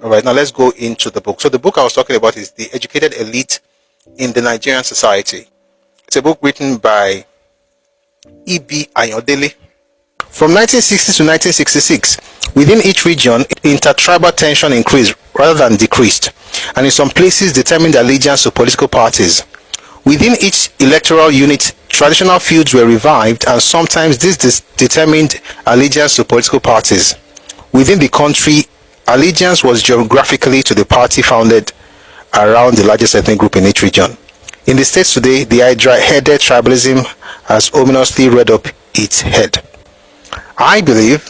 All right, now let's go into the book. So the book I was talking about is The Educated Elite in the Nigerian Society. It's a book written by E.B. Ayodele. From 1960 to 1966, within each region, intertribal tension increased rather than decreased, and in some places determined allegiance to political parties. Within each electoral unit, traditional feuds were revived, and sometimes this determined allegiance to political parties. Within the country, allegiance was geographically to the party founded around the largest ethnic group in each region. In the States today, the hydra-headed tribalism has ominously reared up its head. I believe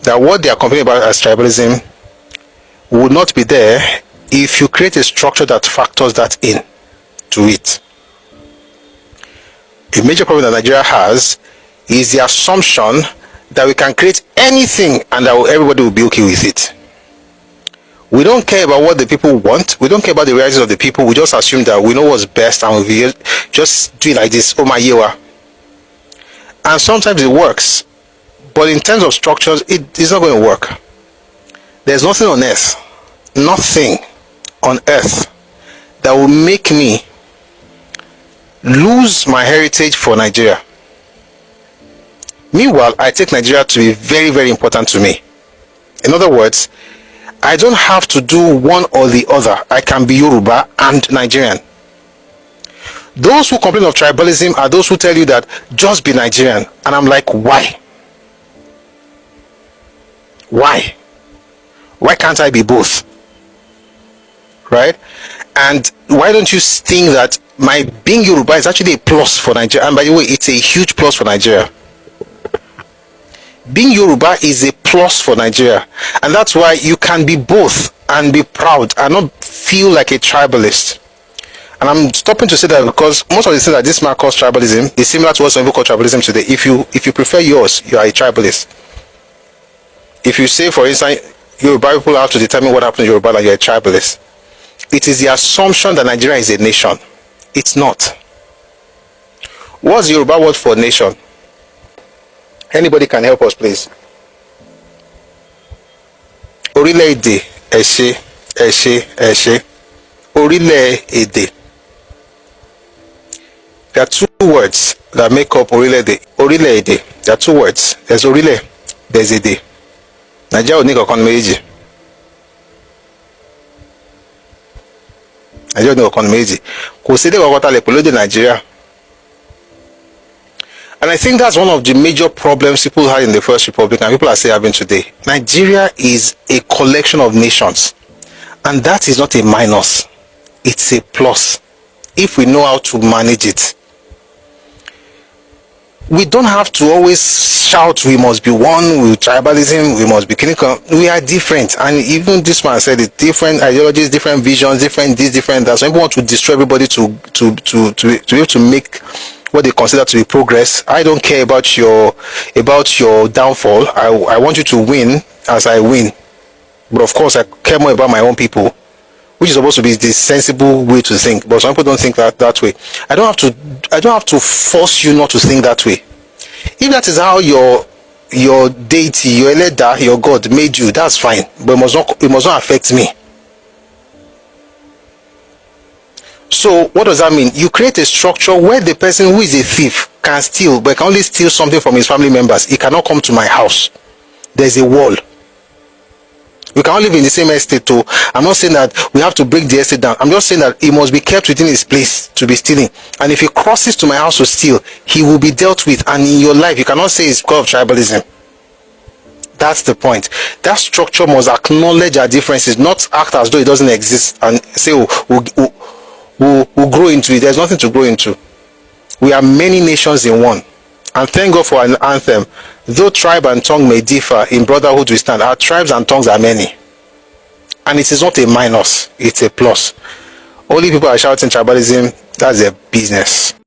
that what they are complaining about as tribalism would not be there if you create a structure that factors that in to it. A major problem that Nigeria has is the assumption that we can create anything and that everybody will be okay with it. We don't care about what the people want. We don't care about the realities of the people. We just assume that we know what's best and we just do it like this. Oh my yewa. And sometimes it works. But in terms of structures, it is not going to work. There's nothing on earth that will make me lose my heritage for Nigeria. Meanwhile, I take Nigeria to be very, very important to me. In other words, I don't have to do one or the other. I can be Yoruba and Nigerian. Those who complain of tribalism are those who tell you that just be Nigerian. And I'm like, why? Why? Why can't I be both? Right? And why don't you think that my being Yoruba is actually a plus for Nigeria? And by the way, it's a huge plus for Nigeria. Being Yoruba is a plus for Nigeria. And that's why you can be both and be proud and not feel like a tribalist. And I'm stopping to say that because most of the things that this man calls tribalism is similar to what some people call tribalism today. If you prefer yours, you are a tribalist. If you say, for instance, Yoruba people have to determine what happens in Yoruba and you're a tribalist, it is the assumption that Nigeria is a nation. It's not. What's the Yoruba word for nation? Anybody can help us, please? Orílẹ̀-èdè, ẹ̀ṣẹ̀. Orílẹ̀-èdè. There are two words that make up Orílẹ̀-èdè. Orílẹ̀-èdè. There are two words. There's Orílẹ̀, there's Èdè. Nigeria ò ní kankan méjì. Nigeria ò ní kankan méjì. Kò sí èdè kankan tá lè pè lóde Nigeria. And I think that's one of the major problems people had in the First Republic and people are still having today. Nigeria is a collection of nations. And that is not a minus. It's a plus. If we know how to manage it. We don't have to always shout, we must be one with tribalism, we must be clinical. We are different. And even this man said it, different ideologies, different visions, different this, different that. Some people want to destroy everybody to be able to make what they consider to be progress. I don't care about your downfall. I want you to win as I win. But of course, I care more about my own people, which is supposed to be the sensible way to think. But some people don't think that way. I don't have to force you not to think that way. If that is how your deity, your Eleda, your God made you, that's fine. But it must not affect me. So what does that mean? You create a structure where the person who is a thief can steal, but can only steal something from his family members. He cannot come to my house. There's a wall. We cannot live in the same estate too. I'm not saying that we have to break the estate down. I'm just saying that he must be kept within his place to be stealing. And if he crosses to my house to steal, he will be dealt with. And in your life, you cannot say it's because of tribalism. That's the point. That structure must acknowledge our differences, not act as though it doesn't exist and say, we'll grow into it. There's nothing to grow into. We are many nations in one. And thank God for an anthem. Though tribe and tongue may differ, in brotherhood we stand. Our tribes and tongues are many. And it is not a minus, it's a plus. Only people are shouting tribalism, that's their business.